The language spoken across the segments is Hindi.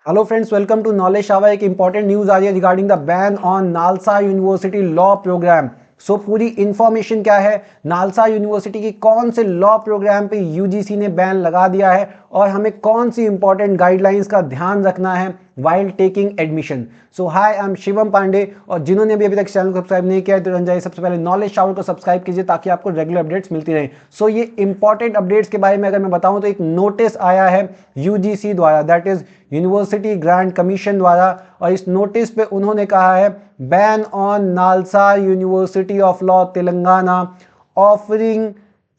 Hello friends, welcome to knowledge shower. एक इंपॉर्टेंट न्यूज आ रही है regarding the ban on NALSA university law program. So पूरी इंफॉर्मेशन क्या है, नालसा यूनिवर्सिटी की कौन से लॉ प्रोग्राम पे यूजीसी ने बैन लगा दिया है और हमें कौन सी इंपॉर्टेंट गाइडलाइंस का ध्यान रखना है while taking admission. So hi, I am Shivam Pandey, और जिन्होंने भी अभी तक चैनल को सब्सक्राइब नहीं किया है तो रन जाइए, सबसे पहले नॉलेज शावर को सब्सक्राइब कीजिए ताकि आपको रेगुलर अपडेट्स मिलती रहे। सो ये इंपॉर्टेंट अपडेट्स के बारे में अगर मैं बताऊं तो एक नोटिस आया है यूजीसी द्वारा, that is university grant commission द्वारा, और इस नोटिस पे उन्होंने कहा है ban on NALSA university of law Telangana offering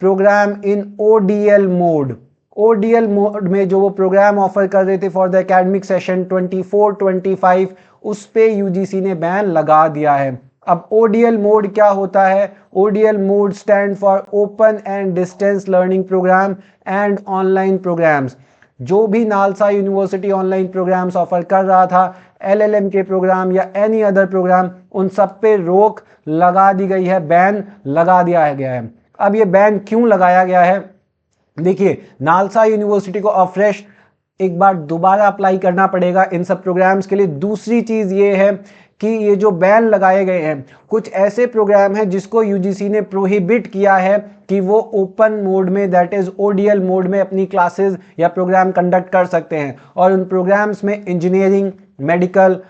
program in ODL mode. ODL mode में जो वो प्रोग्राम ऑफर कर रहे थे फॉर द एकेडमिक सेशन 24-25, उस पे यूजीसी ने बैन लगा दिया है। अब ओडीएल मोड क्या होता है? ODL mode stand for open and distance learning program and online programs. जो भी NALSAR university online programs offer कर रहा था, एलएलएम के प्रोग्राम या एनी अदर प्रोग्राम, उन सब पे रोक लगा दी गई है, बैन लगा दिया गया है। अब ये बैन क्यों लगाया गया है? देखिए, नालसा यूनिवर्सिटी को अफ्रेश एक बार दोबारा अप्लाई करना पड़ेगा इन सब प्रोग्राम्स के लिए। दूसरी चीज ये है कि ये जो बैन लगाए गए हैं, कुछ ऐसे प्रोग्राम हैं जिसको यूजीसी ने प्रोहिबिट किया है कि वो ओपन मोड में, दैट इज ओडीएल मोड में अपनी क्लासेस या प्रोग्राम कंडक्ट कर सकते हैं। और उन प्रोग्राम्स में engineering, medical,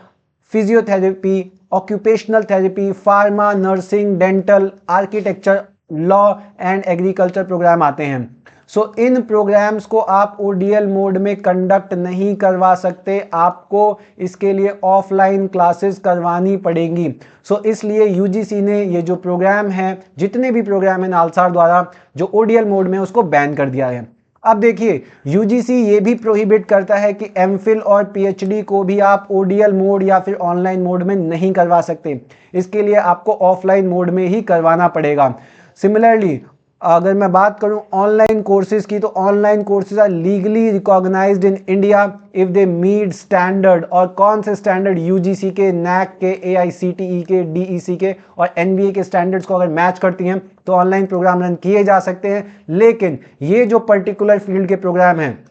physiotherapy, occupational therapy, pharma, nursing, dental, architecture, law and agriculture program आते हैं। सो इन प्रोग्राम्स को आप ओडीएल मोड में कंडक्ट नहीं करवा सकते, आपको इसके लिए ऑफलाइन क्लासेस करवानी पड़ेंगी। सो इसलिए यूजीसी ने ये जो प्रोग्राम है, जितने भी प्रोग्राम है नालसा द्वारा जो ओडीएल मोड में, उसको बैन कर दिया है। अब देखिए, यूजीसी ये भी प्रोहिबिट करता है कि एमफिल और पीएचडी को भी आप ओडीएल मोड या फिर ऑनलाइन मोड में नहीं करवा सकते, इसके लिए आपको ऑफलाइन मोड में ही करवाना पड़ेगा। सिमिलरली अगर मैं बात करूं ऑनलाइन कोर्सेज की, तो online courses are legally recognised in India if they meet standard. और कौन से स्टैंडर्ड? यूजीसी के, नैक के, एआईसीटीई के, डीईसी के और एनबीए के स्टैंडर्ड्स को अगर मैच करती हैं तो ऑनलाइन प्रोग्राम रन किए जा सकते हैं। लेकिन ये जो पर्टिकुलर फील्ड के प्रोग्राम हैं,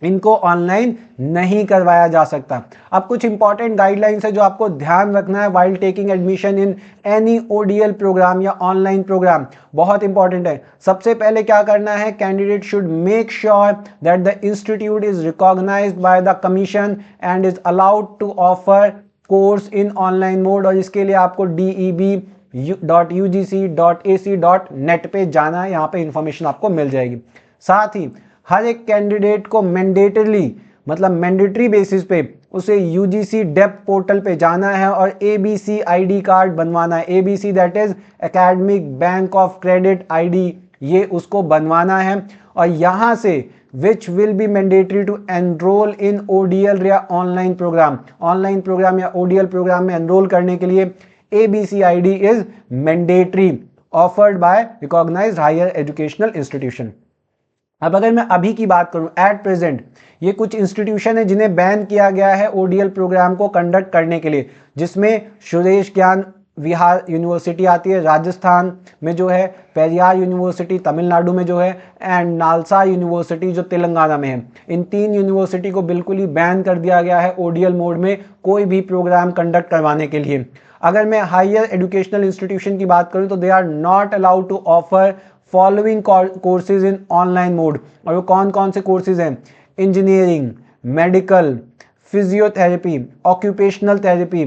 इनको ऑनलाइन नहीं करवाया जा सकता। अब कुछ इंपॉर्टेंट गाइडलाइंस है जो आपको ध्यान रखना है while taking admission in any ODL program या ऑनलाइन प्रोग्राम। बहुत इंपॉर्टेंट है। सबसे पहले क्या करना है, candidate should make sure that the institute is recognised by the commission and is allowed to offer course in online mode. और इसके लिए आपको deb.ugc.ac.net पे जाना है, यहाँ पे इंफॉर्मेशन आपको मिल जाएगी। साथ ही हर एक कैंडिडेट को मैंडेटरली, मतलब मैंडेटरी बेसिस पे उसे यूजीसी डेप पोर्टल पे जाना है और एबीसी आईडी कार्ड बनवाना है। ABC that is academic bank of credit ID, ये उसको बनवाना है। और यहां से which will be mandatory to enrol in ODL या ऑनलाइन प्रोग्राम। ऑनलाइन प्रोग्राम या ओडीएल प्रोग्राम में एनरोल करने के लिए ABC ID is mandatory, offered by recognised higher educational institution. अब अगर मैं अभी की बात करूं, एट प्रेजेंट ये कुछ इंस्टीट्यूशन है जिन्हें बैन किया गया है ओडीएल प्रोग्राम को कंडक्ट करने के लिए, जिसमें सुरेश ज्ञान विहार यूनिवर्सिटी आती है राजस्थान में जो है, पेरियार यूनिवर्सिटी तमिलनाडु में जो है, एंड नालसा यूनिवर्सिटी जो तेलंगाना में है। इन तीन यूनिवर्सिटी को बिल्कुल ही बैन कर दिया गया है ओडीएल मोड में कोई भी प्रोग्राम कंडक्ट करवाने के लिए। अगर मैं हायर एजुकेशनल इंस्टीट्यूशन की बात करूं तो they are not allowed to offer following courses in online mode. और वो कौन कौन से कोर्सेज हैं? Engineering, medical, physiotherapy, occupational therapy,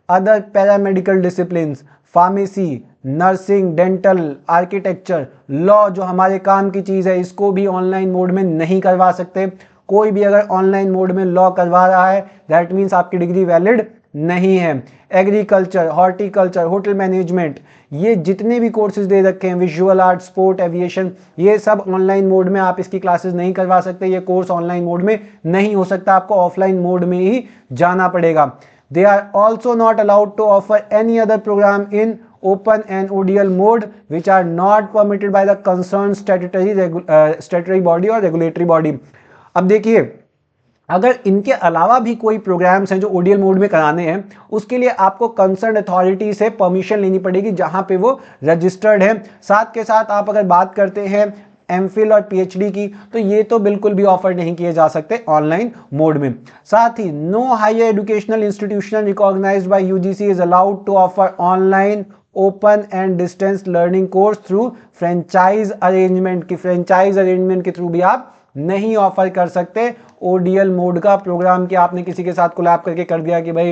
other paramedical disciplines, pharmacy, nursing, dental, architecture, law, जो हमारे काम की चीज़ है, इसको भी ऑनलाइन मोड में नहीं करवा सकते। कोई भी अगर ऑनलाइन मोड में लॉ करवा रहा है, दैट मीन्स आपकी डिग्री वैलिड नहीं है। एग्रीकल्चर, हॉर्टिकल्चर, होटल मैनेजमेंट, ये जितने भी कोर्सेज दे रखे हैं, विजुअल आर्ट, स्पोर्ट, एविएशन, ये सब ऑनलाइन मोड में आप इसकी क्लासेस नहीं करवा सकते। ये कोर्स ऑनलाइन मोड में नहीं हो सकता, आपको ऑफलाइन मोड में ही जाना पड़ेगा। They are also not allowed to offer any other program in open and ODL mode which are not permitted by the concerned statutory body or regulatory body। अब देखिए, अगर इनके अलावा भी कोई प्रोग्राम्स हैं जो ओडीएल मोड में कराने हैं, उसके लिए आपको कंसर्न अथॉरिटी से परमिशन लेनी पड़ेगी जहां पे वो रजिस्टर्ड है। साथ के साथ आप अगर बात करते हैं एमफिल और पीएचडी की, तो ये तो बिल्कुल भी ऑफर नहीं किए जा सकते ऑनलाइन मोड में। साथ ही no higher educational institution recognised by UGC is allowed to offer online open and distance learning course through franchise arrangement की, फ्रेंचाइज अरेंजमेंट के थ्रू भी आप नहीं ऑफर कर सकते ओडीएल मोड का प्रोग्राम कि आपने किसी के साथ कोलैब करके कर दिया कि भाई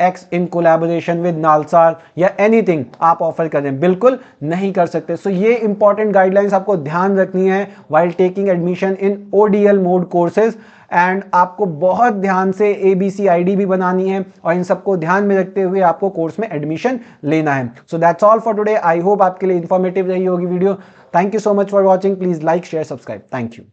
x in collaboration with NALSAR या एनीथिंग आप ऑफर करें, बिल्कुल नहीं कर सकते। सो ये इंपॉर्टेंट गाइडलाइंस आपको ध्यान रखनी है while taking admission in ODL mode courses, and आपको बहुत ध्यान से ABCID भी बनानी है और इन सबको ध्यान में रखते हुए आपको कोर्स में एडमिशन लेना है। So that's all for today. I hope आपके लिए इंफॉर्मेटिव रही होगी video. Thank you so much for watching. Please like share subscribe. Thank you.